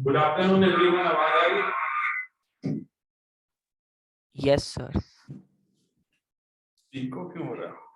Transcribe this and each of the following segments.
Good afternoon everyone, आवाज आ रही है? Yes sir. इको क्यों हो रहा है?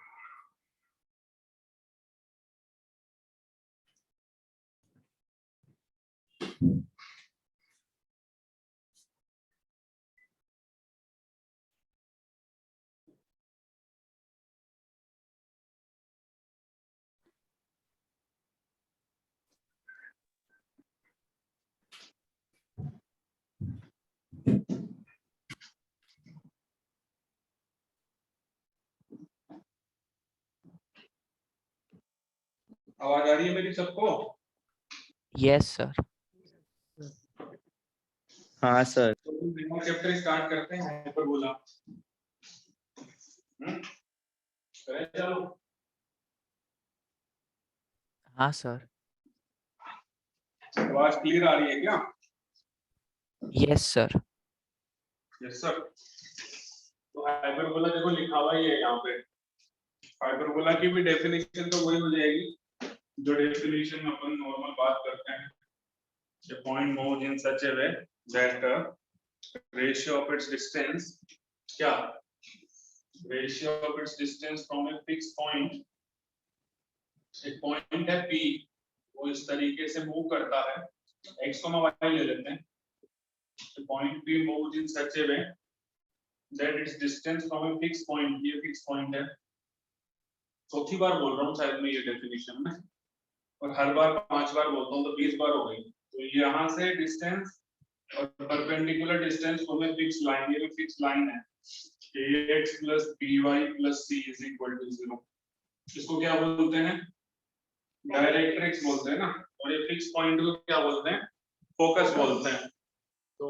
आवाज आ रही है मेरी सबको? Yes sir. हाँ सर। तो नया चैप्टर स्टार्ट करते हैं हाइपरबोला। करें चलो। हाँ सर। आवाज क्लियर आ रही है क्या? Yes sir. Yes sir. तो हाइपरबोला देखो लिखा हुआ ही है यहाँ पे। हाइपरबोला की भी डेफिनेशन तो वही हो जाएगी जो डेफिनेशन में अपन नॉर्मल बात करते हैं। The point moves in such a way that ratio of its distance, क्या? Ratio of its distance from a fixed point, एक पॉइंट है P, वो इस तरीके से मूव करता है, x, y ले लेते हैं। The point P moves in such a way that its distance from a fixed point, ये fixed point है। चौथी बार बोल रहा हूँ शायद मैं ये डेफिनेशन में, और हर बार 5 बार बोलता हूँ तो 20 बार हो गई। तो यहाँ से डिस्टेंस और perpendicular distance from a fixed line, ये फिक्स्ड लाइन है ax plus by plus c is equal to 0। इसको क्या बोलते हैं? डायरेक्ट्रिक्स बोलते हैं ना। और ये फिक्स पॉइंट को क्या बोलते हैं? फोकस बोलते हैं। तो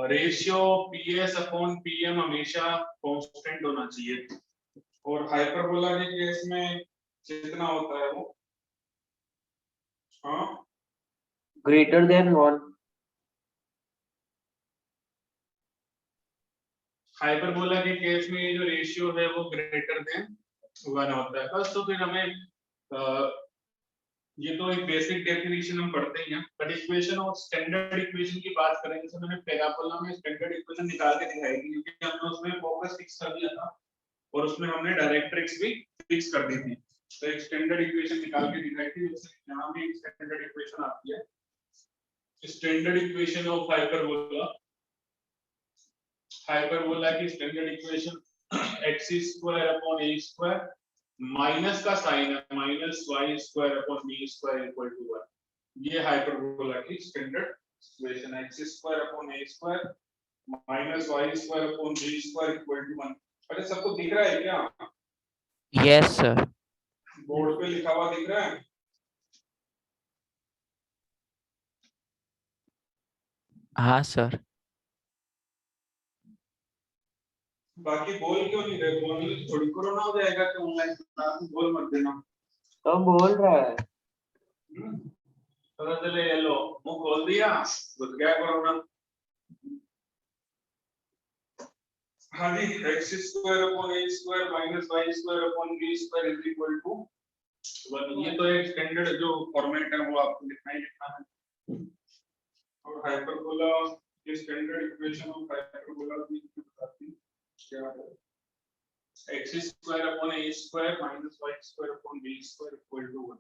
रेशियो ps अपॉन pm हमेशा कांस्टेंट होना चाहिए, और हाइपरबोला के केस में कितना होता है वो? हाँ, ग्रेटर देन 1। हाइपरबोला के केस में ये जो रेशियो है वो ग्रेटर देन 1 होता है बस। तो फिर हमें ये तो एक बेसिक डेफिनेशन हम पढ़ते ही हैं, बट इक्वेशन और स्टैंडर्ड इक्वेशन की बात करेंगे तो मैंने पैराबोला में स्टैंडर्ड इक्वेशन निकाल के दिखाई थी, क्योंकि हमने उसमें फोकस फिक्स कर दिया था और उसमें हमने डायरेक्ट्रिक्स भी फिक्स कर दी थी। तो एक स्टैंडर्ड इक्वेशन निकाल के दिखाई थी, जैसे यहाँ भी एक स्टैंडर्ड इक्वेशन आती है। Standard equation of hyperbola, hyperbola की standard equation x square upon a square, minus का साइन है minus y square upon b square equal to 1। ये हाइपरबोला की स्टैंडर्ड इक्वेशन है, x square upon a square minus y square upon b square equal to 1। अरे सबको दिख रहा है क्या? Yes sir. बोर्ड पे लिखा हुआ दिख रहा है? हाँ सर। बाकी बोल क्यों नहीं रहे? बोलने से थोड़ी कोरोना हो जाएगा कि ऑनलाइन क्लास में बोल मत देना। तो बोल रहा है। पता चले ये लो मुंह खोल दिया तो क्या कोरोना। हाँ जी, x square upon a square minus y square upon b square is equal to 1। ये तो एक स्टैंडर्ड जो फॉर्मेट है वो आपको लिखना ही लिखना है। और हाइपरबोला की स्टैंडर्ड इक्वेशन ऑफ हाइपरबोला भी बताती है क्या है। x square upon a square minus y square upon b square equal to 1।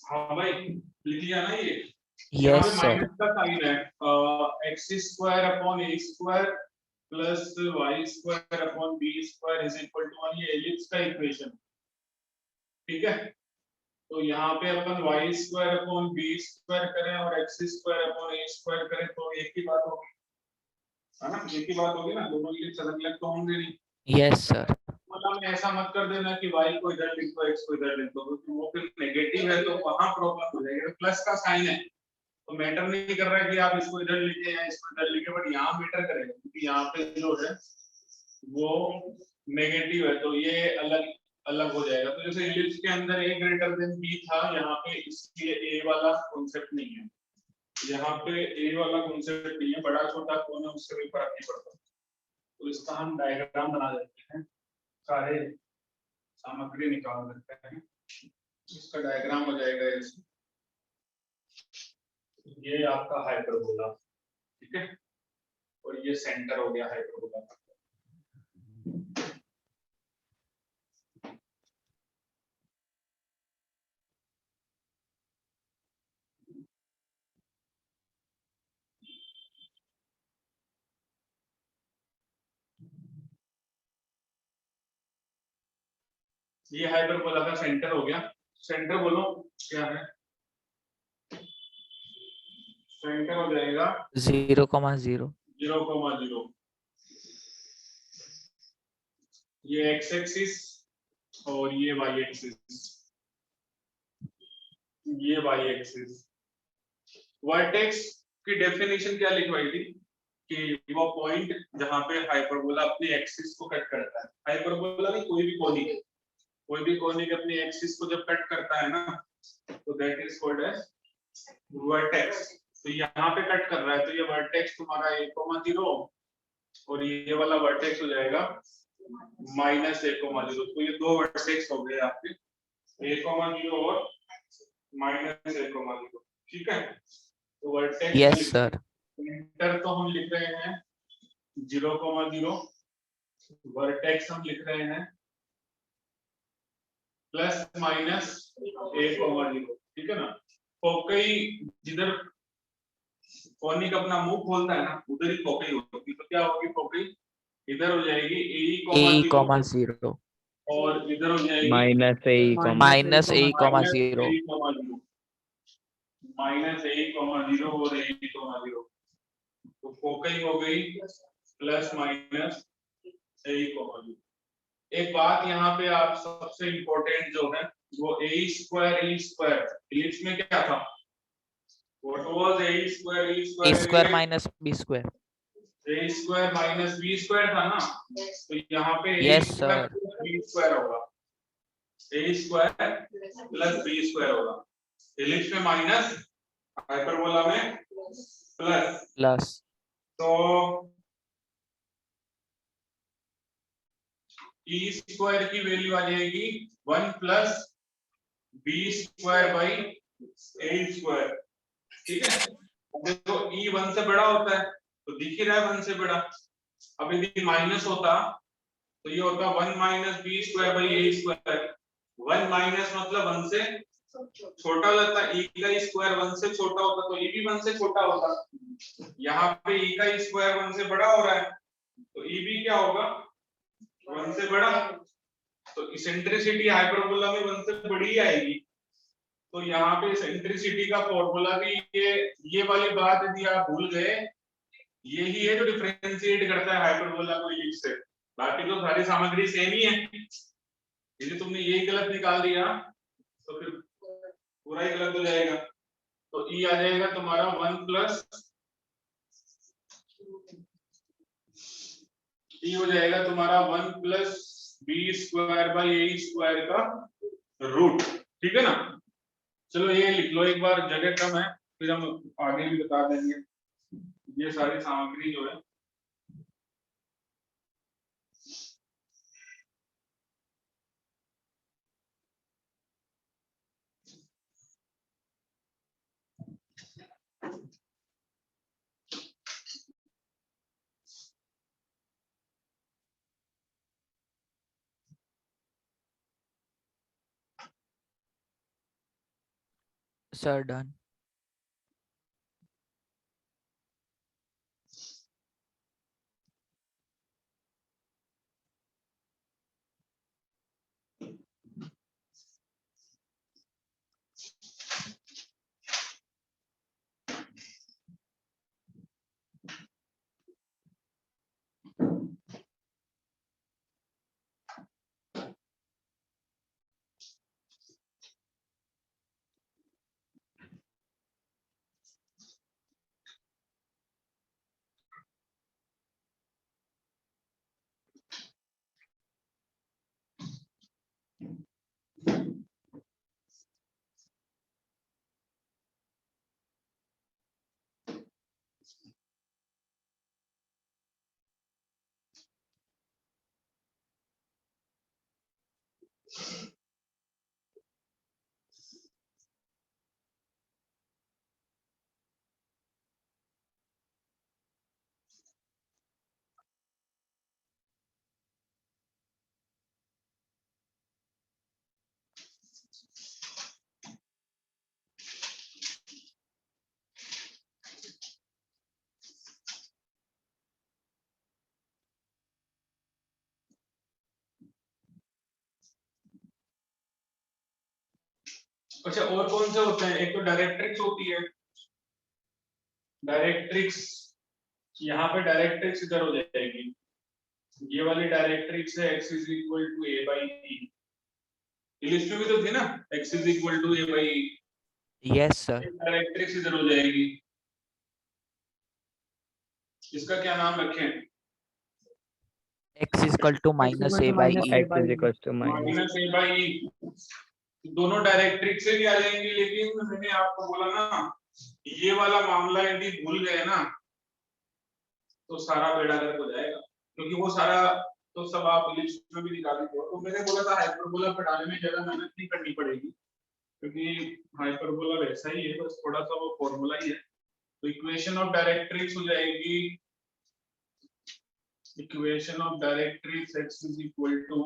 हाँ भाई, लिख लिया ना ये? यहाँ यस पे सर। माइनस का साइन है, x square upon a square plus y square upon b square is equal to 1, ये एलिप्स का इक्वेशन, ठीक है। तो यहाँ पे अपन y square upon b square करें और x square upon a square करें तो एक ही बात होगी, है ना, एक ही बात होगी ना, दोनों एलिप्स अलग अलग तो होंगे नहीं। Yes sir. मतलब में ऐसा मत कर देना कि y को इधर लिख दो x को इधर लिख दो, क्योंकि वो फिर नेगेटिव है तो वहां प्रॉब्लम हो जाएगी। प्लस का साइन है तो मैटर नहीं कर रहा है कि आप इसको इधर लिखे या इसको इधर लिखे, बट यहाँ मैटर करेगा क्योंकि यहाँ पे जो है वो नेगेटिव है तो ये अलग अलग हो जाएगा। तो जैसे इलिप्स के अंदर a ग्रेटर देन b था, यहाँ पे इसलिए a वाला कॉन्सेप्ट नहीं है, यहाँ पे a वाला कॉन्सेप्ट नहीं है, बड़ा छोटा कौन है उससे भी फर्क नहीं पड़ता। तो इसका हम डायग्राम बना देते हैं, सारे सामग्री निकाल देते हैं, इसका डायग्राम हो जाएगा ऐसे, ये आपका हाइपरबोला, ठीक है, और ये सेंटर हो गया हाइपरबोला का। ये हाइपरबोला का सेंटर हो गया। सेंटर बोलो क्या है, सेंटर हो जाएगा 0,0। 0,0, ये एक्स एक्सिस और ये वाई एक्सिस, ये वाई एक्सिस। वर्टेक्स की डेफिनेशन क्या लिखवाई थी कि वो पॉइंट जहां पे हाइपरबोला अपनी एक्सिस को कट करता है, हाइपरबोला नहीं कोई भी कोनिक, कोई भी कोनिक अपनी एक्सिस को जब कट करता है ना तो that is called as vertex. तो यहाँ पे कट कर रहा है तो ये वर्टेक्स तुम्हारा 1,0 और ये वाला वर्टेक्स हो जाएगा -1,0। तो ये दो वर्टेक्स हो गए आपके 1,0 और -1,0, ठीक है। तो वर्टेक्स यस सर। सेंटर तो हम लिख रहे हैं 0,0, वर्टेक्स हम लिख रहे हैं ±1,0, ठीक है ना। फोकई जिधर कोनिक अपना मुंह खोलता है ना उधर ही फोकई होती है, तो क्या होगी फोकई, इधर हो जाएगी A,0 और इधर हो जाएगी -a, -A,0। -a,0 और a,0, तो फोकई हो गई ±a,0। एक बात यहाँ पे आप सबसे इंपॉर्टेंट जो है वो a square e square, ellipse में क्या था, what was a square e A square, square minus B square। a square minus b square था ना, तो यहाँ पे a Yes, square sir. b square होगा, a square plus b square होगा। इलिप्स में माइनस, हाइपरबोला में प्लस, Plus तो e स्क्वायर की वैल्यू आ जाएगी 1 plus b square by a square, ठीक है। अब देखो e 1 से बड़ा होता है तो दिख ही रहा है 1 से बड़ा, अब यदि माइनस होता तो ये होता 1 minus b square by a square, 1 minus मतलब 1 से छोटा हो जाता, e का स्क्वायर 1 से छोटा होता तो e भी 1 से छोटा होता। यहाँ पे e का स्क्वायर 1 से बड़ा हो रहा है तो e भी क्या होगा 1 से बड़ा, तो इसेंट्रिसिटी हाइपरबोला में 1 से बड़ी ही आएगी। तो यहाँ पे इसेंट्रिसिटी का फॉर्मूला भी ये वाली बात यदि आप भूल गए, यही है जो डिफरेंशिएट करता है हाइपरबोला को इलिप्स से, बाकी तो सारी सामग्री सेम ही है। यदि तुमने ये गलत निकाल दिया तो फिर पूरा ही गलत हो जाएगा। तो ई आ जाएगा तुम्हारा 1 प्लस ई हो जाएगा तुम्हारा 1 plus b square by a square का रूट, ठीक है ना। चलो ये लिख लो एक बार, जगह कम है फिर हम आगे भी बता देंगे। ये सारी सामग्री जो है sir, done। अच्छा, और कौन से होते हैं? एक तो डायरेक्ट्रिक्स होती है, डायरेक्ट्रिक्स, यहाँ पे डायरेक्ट्रिक्स इधर हो जाएगी, ये वाली डायरेक्ट्रिक्स है x is equal to a by e, list में भी तो थी ना, x is equal to a by e, yes sir. Directrix इधर हो जाएगी, इसका क्या नाम रखें? x is equal to minus a by e। X is equals to minus. Minus a by e, दोनों डायरेक्ट्रिक्स से भी आ जाएंगी, लेकिन मैंने आपको बोला ना, ये वाला मामला यदि भूल गए ना तो सारा बेड़ा गर्क हो जाएगा, क्योंकि वो सारा तो सब आप लिस्ट में भी निकालेंगे। तो मैंने बोला था हाइपरबोला पढ़ाने में ज्यादा मेहनत नहीं करनी पड़ेगी, क्योंकि हाइपरबोला वैसा ही है, बस थोड़ा सा वो फॉर्मूला ही है। तो इक्वेशन ऑफ डायरेक्ट्रिक्स हो जाएगी, equation of directrix x is equal to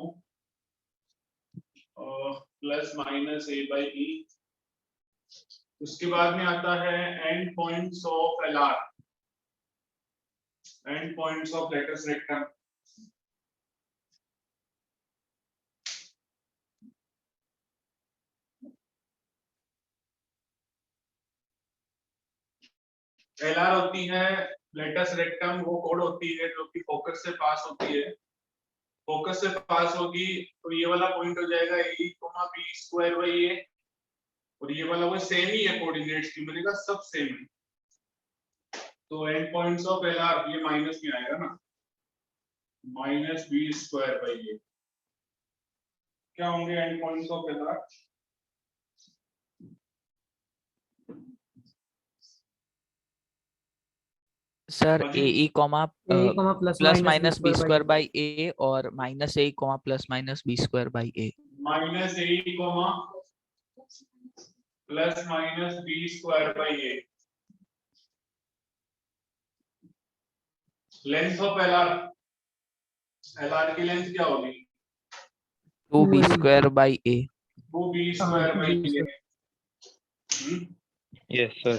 plus minus a by e। उसके बाद में आता है end points of LR, end points of latus rectum. LR होती है लेटस रेक्टम, वो कोड होती है जो कि फोकस से पास होती है, फोकस से पास होगी तो ये वाला पॉइंट हो जाएगा a, b square by a, और ये वाला वो सेम ही है कोऑर्डिनेट्स की, मैंने कहा सब सेम है। तो एंड पॉइंट्स ऑफ एलआर, ये माइनस में आएगा ना, minus b square by a, क्या होंगे end points of LR? Sir a e comma plus minus b square by a और minus a comma plus minus b square by a. Minus a comma plus minus b square by a. Length of LR, LR की length क्या होगी? 2b square by a. वो b square by A. Yes, sir.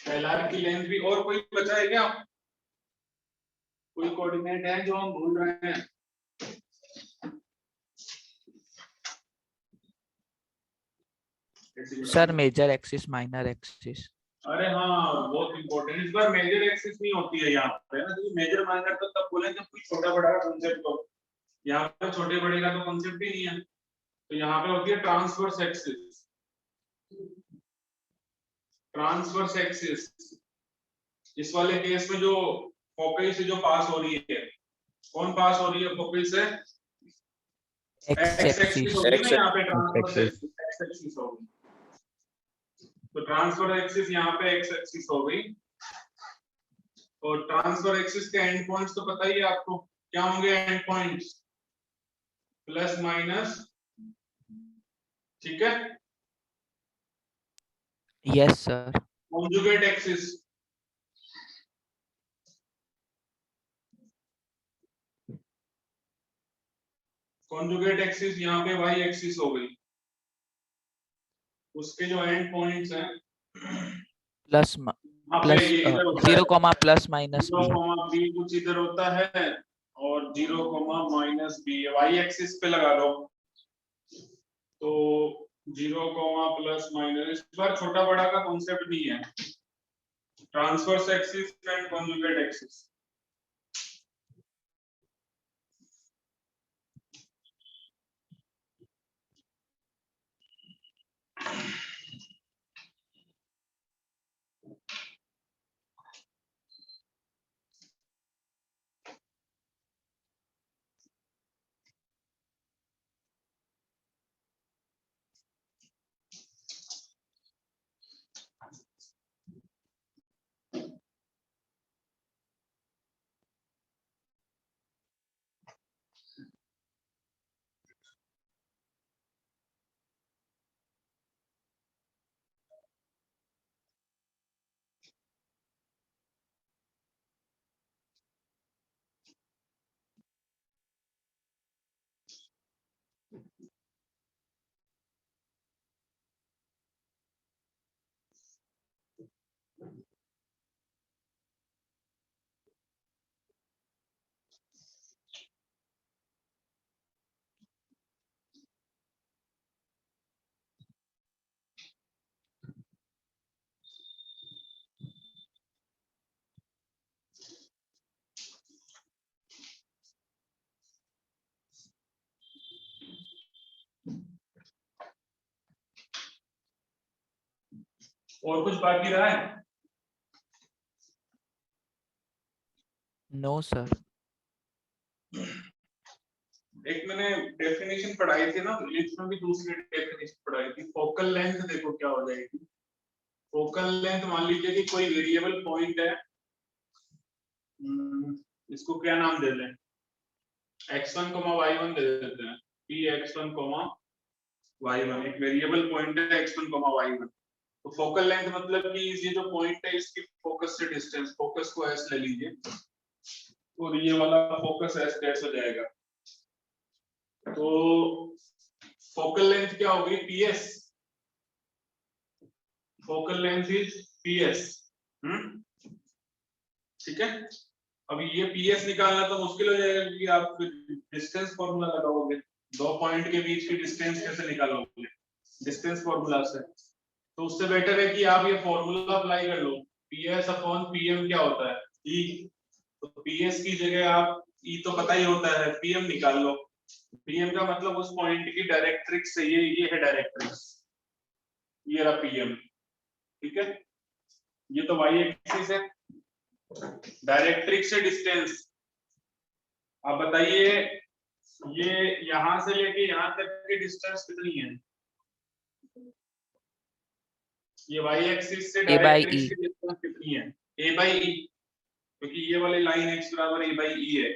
LR की length भी, और कोई बचा है क्या? कोई कोऑर्डिनेट है जो हम भूल रहे हैं? Sir major axis minor axis. अरे हाँ, बहुत इंपॉर्टेंट, इस बार मेजर एक्सिस नहीं होती है यहाँ पे ना, तो मेजर माइनर तो तब बोले जब कोई छोटा बड़ा का कॉन्सेप्ट हो, यहाँ पे छोटे बड़े का तो कॉन्सेप्ट ही नहीं है। तो यहाँ पे होती है ट्रांसवर्स एक्सिस, ट्रांसवर्स एक्सिस। इस वाले केस में जो फोकस से जो पास हो रही है, कौन पास हो रही है फोकस से? X x axis axis. होगी ना, यहाँ पे ट्रांसवर्स एक्स एक्सिस होगी, तो ट्रांसफर एक्सिस यहाँ पे एक्स एक्सिस हो गई। और ट्रांसफर एक्सिस के एंड पॉइंट्स तो पता ही है आपको, क्या होंगे एंड पॉइंट्स? प्लस माइनस, ठीक है। Yes sir. Conjugate axis, conjugate axis यहाँ पे वाई एक्सिस हो गई, उसके जो एंड पॉइंट्स हैं प्लस यहाँ पे प्लस ये इधर होता 0 है, comma plus minus 0 b. B कुछ इधर होता है, और 0 माइनस बी वाई एक्सिस पे लगा लो, तो 0 प्लस माइनस, इस बार छोटा बड़ा का कॉन्सेप्ट नहीं है, transverse axis and conjugate axis. और कुछ बाकी रहा है? No sir. एक मैंने डेफिनेशन पढ़ाई थी ना, इसमें भी दूसरी डेफिनेशन पढ़ाई थी। फोकल लेंथ देखो क्या हो जाएगी। फोकल लेंथ मान लीजिए कि कोई वेरिएबल पॉइंट है, इसको क्या नाम दे दें, x1, y1 दे देते हैं। p x1, y1 एक वेरिएबल पॉइंट है x1, y1। तो फोकल लेंथ मतलब कि ये जो पॉइंट है इसकी फोकस से डिस्टेंस, फोकस को s ले लीजिए और ये वाला फोकस s डैश हो जाएगा। तो फोकल लेंथ क्या होगी, ps। Focal length is ps। ठीक है। अब ये ps निकालना तो मुश्किल हो जाएगा क्योंकि आप डिस्टेंस फॉर्मूला लगाओगे, दो पॉइंट के बीच की डिस्टेंस कैसे निकालोगे डिस्टेंस फॉर्मूला से। तो उससे बेटर है कि आप ये फॉर्मूला अप्लाई कर लो, ps अपॉन pm क्या होता है, e। तो ps की जगह आप e तो पता ही होता है, pm निकाल लो। pm का मतलब उस पॉइंट की डायरेक्ट्रिक्स है, ये है डायरेक्ट्रिक्स, ये रहा pm। ठीक है, ये तो y एक्सिस है, डायरेक्ट्रिक्स से डिस्टेंस। आप बताइए ये यहां से लेके यहां तक की डिस्टेंस कितनी है, ये y एक्सिस से a by डायरेक्ट्रिक्स e। की डिस्टेंस कितनी है, a by e, क्योंकि ये वाली लाइन x बराबर a by e है।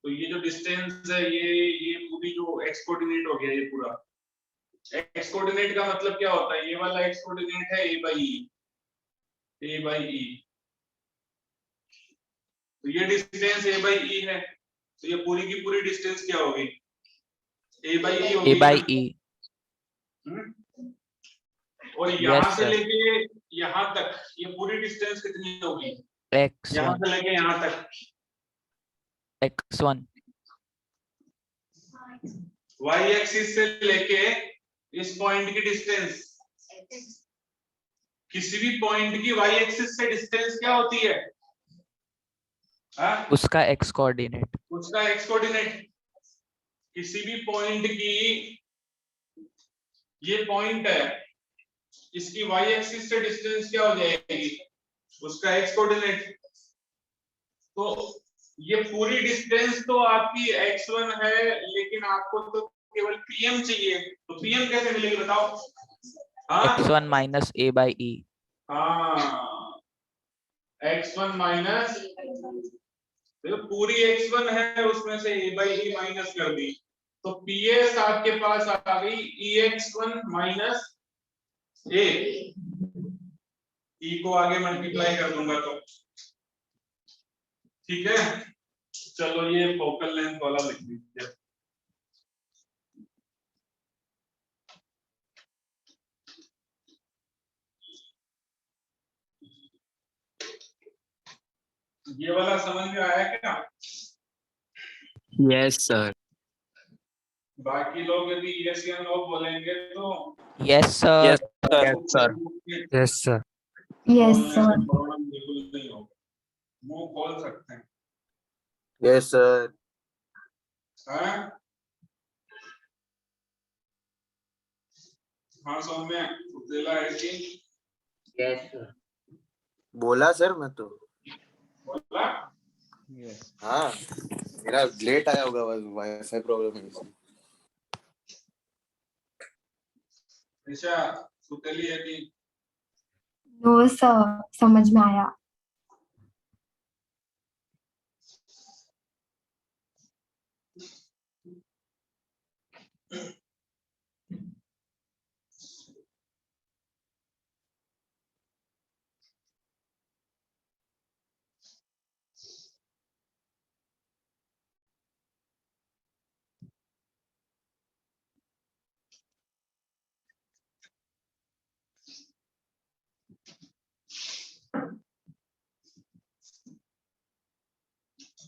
तो ये जो डिस्टेंस है ये पूरी जो x कोऑर्डिनेट हो गया, ये पूरा x कोऑर्डिनेट का मतलब क्या होता है, ये वाला x कोऑर्डिनेट है a by e, a by e। तो ये डिस्टेंस a by e है, तो ये पूरी की पूरी डिस्टेंस क्या होगी, a by e a होगी by ना। e। और यस यहां से सर। लेके यहां तक ये पूरी डिस्टेंस कितनी होगी, यहां x1 से लेके यहां तक, x1 y एक्सिस से लेके इस पॉइंट की डिस्टेंस, किसी भी पॉइंट की y एक्सिस से डिस्टेंस क्या होती है, उसका x कोऑर्डिनेट। उसका x कोऑर्डिनेट। किसी भी पॉइंट की, ये पॉइंट है, इसकी y एक्सिस से डिस्टेंस क्या हो जाएगी, उसका x कोऑर्डिनेट। तो ये पूरी डिस्टेंस तो आपकी x1 है, लेकिन आपको तो केवल pm चाहिए, तो pm कैसे मिलेगी बताओ। हाँ x1 minus a by e। हाँ, x1 माइनस, तो पूरी x1 है उसमें से a by e माइनस कर दी, तो ps आपके पास आ गई ex1 माइनस a। e को आगे मल्टीप्लाई कर दूंगा तो ठीक है। चलो ये फोकल लेंथ वाला लिख दीजिए। ये वाला समझ में आया क्या? Yes, sir. बाकी लोग यदि यस या नो बोलेंगे तो yes sir. Yes, sir. Yes, sir. Yes, sir. Yes, बोलने sir. से प्रॉब्लम बिल्कुल नहीं होगा, मुंह खोल सकते हैं। Yes, sir. हाँ हाँ सौम्य उतेला है कि Yes, sir. बोला सर मैं तो। बोला हाँ, मेरा लेट आया होगा, वाईफाई प्रॉब्लम है इसलिए। ईशा उतेली है कि No, sir. समझ में आया.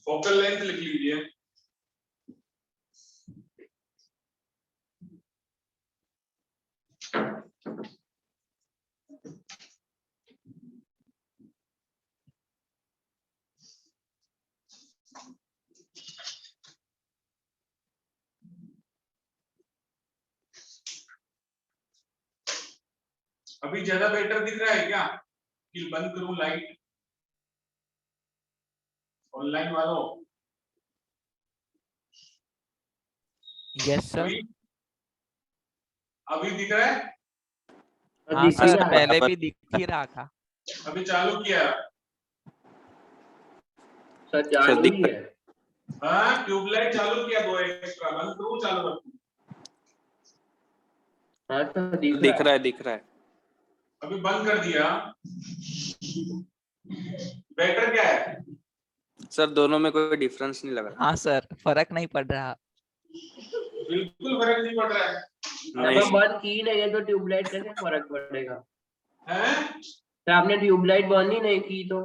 फोकल लेंथ लिख लीजिए। अभी ज्यादा बेटर दिख रहा है क्या कि बंद करूं लाइट? ऑनलाइन वालों यस सर। अभी अभी दिख रहा है? हाँ दिख ही सर, रहा है। पहले भी दिख ही रहा था। अभी चालू किया? सर जान ही है। हाँ ट्यूबलाइट चालू किया, दो एक्स्ट्रा, बंद करूं चालू रखूं? हाँ सर दिख रहा है, दिख रहा है। अभी बंद कर दिया। बेटर क्या है? सर दोनों में कोई डिफरेंस नहीं लग रहा। हाँ सर, फर्क नहीं पड़ रहा। बिल्कुल फर्क नहीं पड़ रहा है। नहीं। अब बंद की नहीं है तो ट्यूबलाइट कैसे फर्क पड़ेगा? हैं? तो आपने ट्यूबलाइट बंद ही नहीं की तो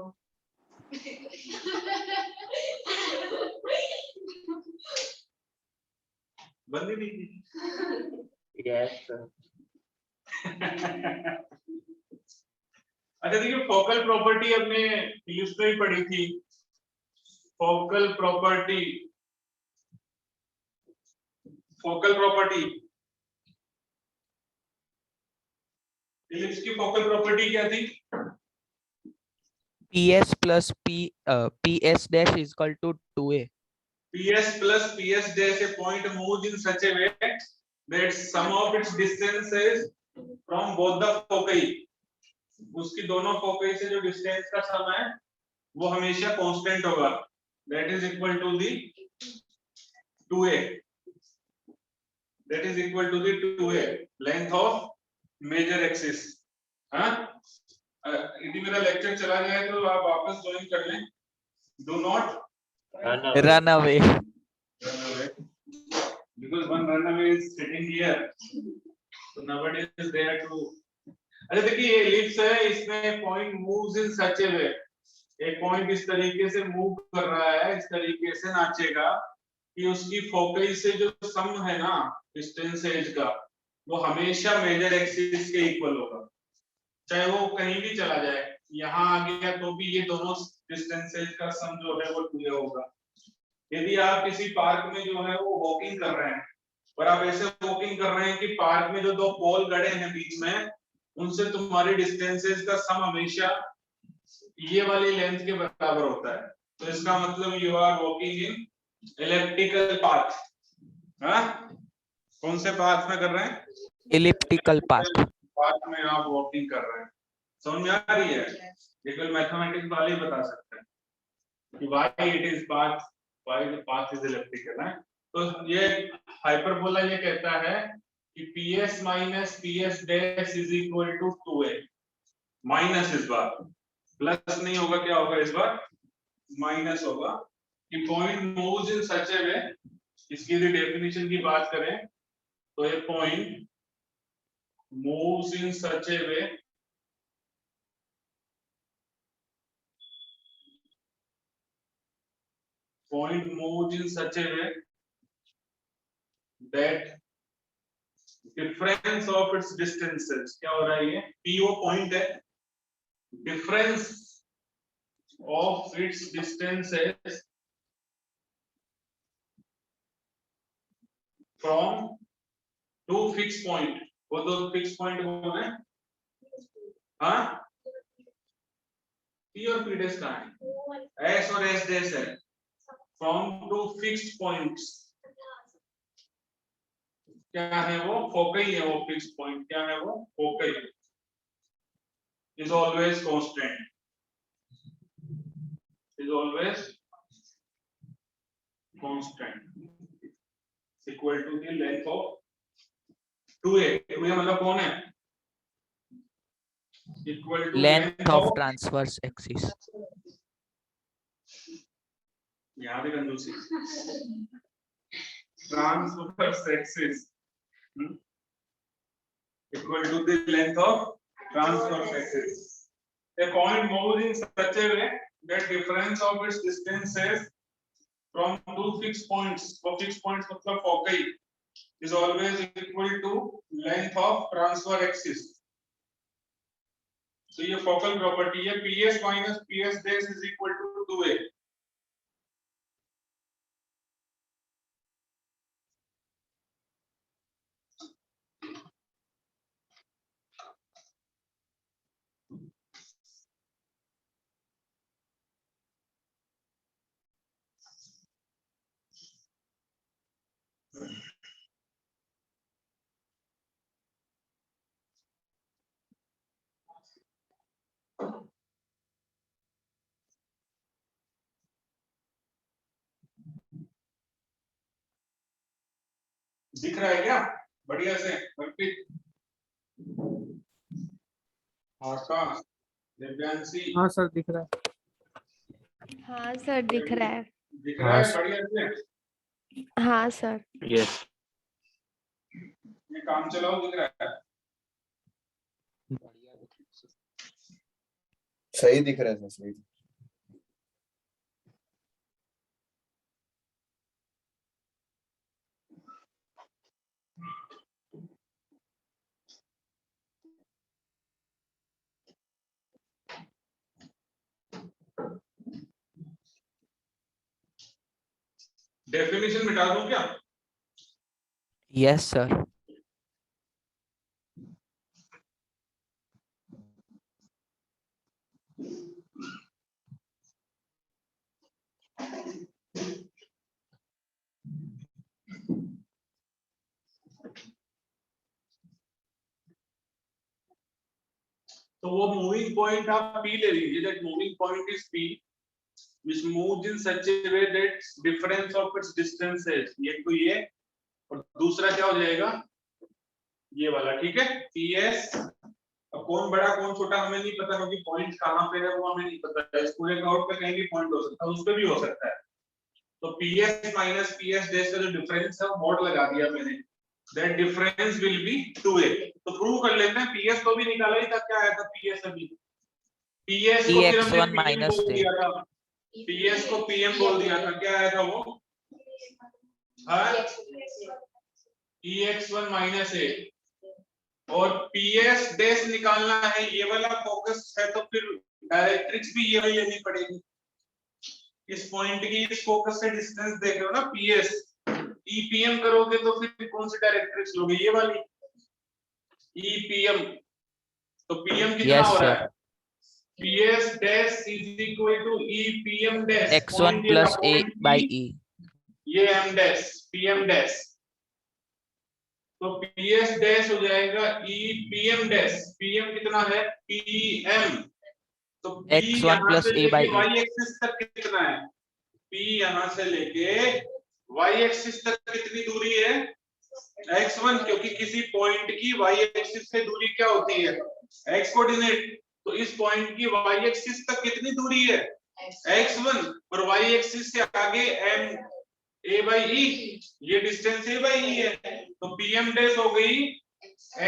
बंद ही नहीं की। Yes sir. अच्छा देखिए, फोकल प्रॉपर्टी हमने फिजिक्स में ही पढ़ी थी। Focal property, focal property, ellipse की फोकल प्रॉपर्टी क्या थी? PS plus PS dash is equal to 2A. PS plus PS dash a point moves in such a way that sum of its distances from both the foci, उसकी दोनों फोकई से जो distance का सम है वो हमेशा कांस्टेंट होगा, that is equal to the 2A, that is equal to the 2A length of major axis। हाँ, यदि मेरा लेक्चर चला जाए तो आप वापस ज्वाइन कर लें। Do not Run away. run away, because one runaway is sitting here, so nobody is there to। अच्छा देखिए, ये एलिप्स है, इसमें पॉइंट मूव्स इन सच ए वे, एक पॉइंट इस तरीके से मूव कर रहा है, इस तरीके से नाचेगा कि उसकी फोकई से जो सम है ना डिस्टेंस एज का, वो हमेशा मेजर एक्सिस के इक्वल होगा, चाहे वो कहीं भी चला जाए, यहाँ आ गया तो भी ये दोनों डिस्टेंसेज का सम जो है वो 2 होगा। यदि आप किसी पार्क में जो है वो वॉकिंग कर रहे हैं और आप ऐसे वॉकिंग कर रहे हैं कि पार्क में जो दो पोल गड़े हैं बीच में, उनसे तुम्हारी डिस्टेंसेज का सम हमेशा ये वाली लेंथ के बराबर होता है, तो इसका मतलब you are walking in elliptical path. हाँ, कौन से पाथ में कर रहे हैं? Elliptical path. पाथ में आप वॉकिंग कर रहे हैं। समझ में आ रही है? ये कोई मैथमेटिक्स वाले ही बता सकते हैं कि why it is path, why the path is elliptical है। तो ये हाइपरबोला ये कहता है कि PS minus PS dash is equal to 2A, minus इस बार, प्लस नहीं होगा, क्या होगा इस बार? माइनस होगा, कि पॉइंट मूव्स इन सच ए वे, इसकी यदि डेफिनेशन की बात करें तो ये point moves in such a way that difference of its distances, क्या हो रहा है ये? PO पॉइंट है, difference of its distances from two fixed point, वो दो fixed point कौन है? हाँ, P और P dash कहाँ है? S और S dash है, from two fixed points, क्या है वो? फोकई है वो फिक्स्ड पॉइंट, क्या है वो? फोकई is always constant, is always constant, equal to the length of 2A, 2A मतलब कौन है? Equal to Length of transverse axis. यहाँ भी कंजूसी, transverse axis equal to the length of transverse axis। A point moves in such a way that difference of its distances from two fixed points, for fixed points मतलब foci, is always equal to length of transverse axis। तो ये focal property है, PS minus PS dash is equal to 2A। दिख रहा है क्या बढ़िया से परफेक्ट? आकाश, दिव्यांशी, हाँ सर दिख रहा है। हाँ सर दिख रहा है। दिख रहा है बढ़िया से? हाँ सर। यस ये काम चलाओ दिख रहा है? सही दिख रहा है सर, सही। डेफिनेशन मिटा दूं क्या? Yes sir. तो वो मूविंग पॉइंट आप P ले लीजिए, that moving point is P which moves in such a way that difference of its distances, ये तो ये, और दूसरा क्या हो जाएगा ये वाला, ठीक है? PS, अब कौन बड़ा कौन छोटा हमें नहीं पता क्योंकि पॉइंट कहां पे है वो हमें नहीं पता है। इस पूरे कर्व पे कहीं भी पॉइंट हो सकता है, उस पे भी हो सकता है। तो PS माइनस PS डैश का जो डिफरेंस है वो मॉड लगा दिया मैंने, that difference will be 2a। तो प्रूव कर लेते हैं, PS को भी निकाला ही था, क्या आया था PS अभी? PS को फिर हमने EX1 PM minus बोल दिया था, PS को PM बोल दिया था, क्या आया था वो? EX1 माइनस a, और PS डैश निकालना है, ये वाला फोकस है तो फिर डायरेक्ट्रिक्स भी ये वाली लेनी पड़ेगी। इस पॉइंट की इस फोकस से डिस्टेंस देख रहे हो ना PS, EPM करोगे तो फिर कौन सी डायरेक्ट्रिक्स लोगे? ये वाली EPM। तो PM कितना यस हो रहा सर। है? PS dash is equal to EPM dash, X1 point ये plus A point by E, E। ये M डैश PM डैश, तो PS डैश हो जाएगा EPM डैश। PM कितना है? PM। तो P X1 यहां plus से A by लेके E। Y एक्सिस तक कितना है? P यहां से लेके Y एक्सिस तक कितनी दूरी है? X1, क्योंकि किसी पॉइंट की Y एक्सिस से दूरी क्या होती है? X coordinate. तो इस पॉइंट की Y एक्सिस तक कितनी दूरी है? X1, और Y एक्सिस से आगे M A by E, ये डिस्टेंस A by E है। तो PM डैश हो गई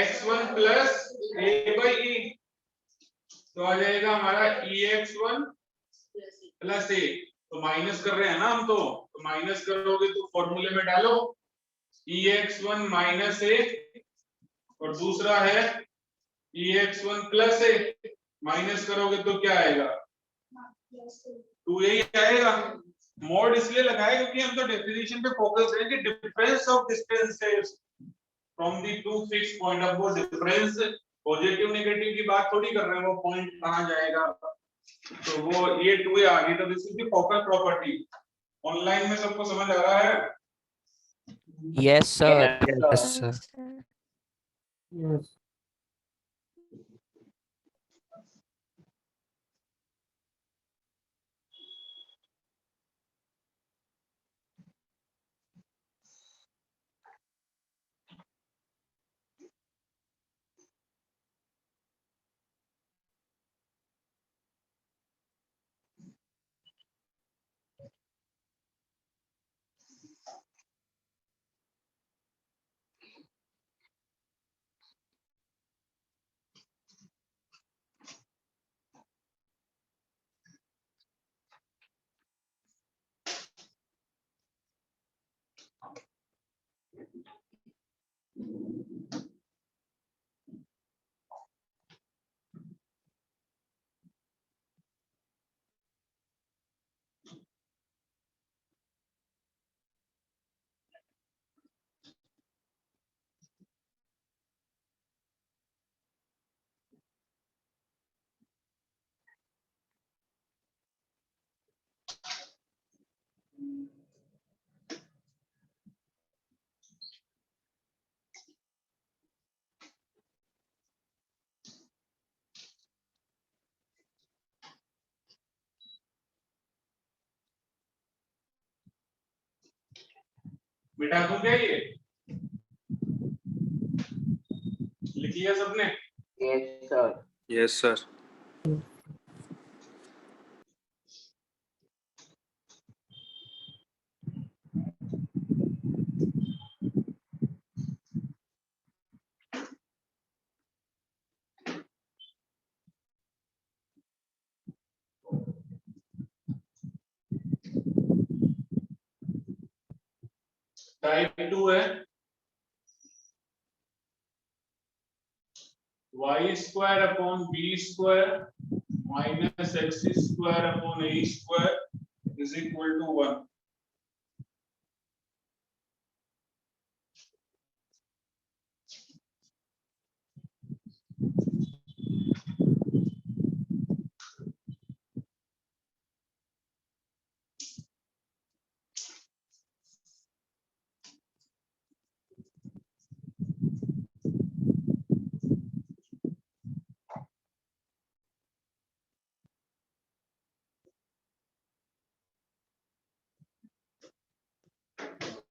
X1 plus A by E, तो आ जाएगा हमारा EX1 प्लस A। तो माइनस कर रहे हैं ना हम, तो माइनस करोगे तो फॉर्मूले में डालो EX1 माइनस A, और दूसरा है EX1 प्लस A, माइनस करोगे तो क्या आएगा? 2A ही आएगा। मोड इसलिए लगाया क्योंकि हम तो डेफिनेशन पे फोकस करें कि difference of distances from the two fix point. अब वो डिफरेंस पॉजिटिव नेगेटिव की बात थोड़ी कर रहे हैं, वो पॉइंट कहां जाएगा, तो वो ये 2A आ गई। तो this is the focal property. Online में सबको समझ आ रहा है? Yes sir. Yes sir. Yes. मिटा दूं क्या ये? लिख लिया सबने? Yes sir. Yes sir. Type 2 है y square upon b square minus x square upon a square is equal to 1।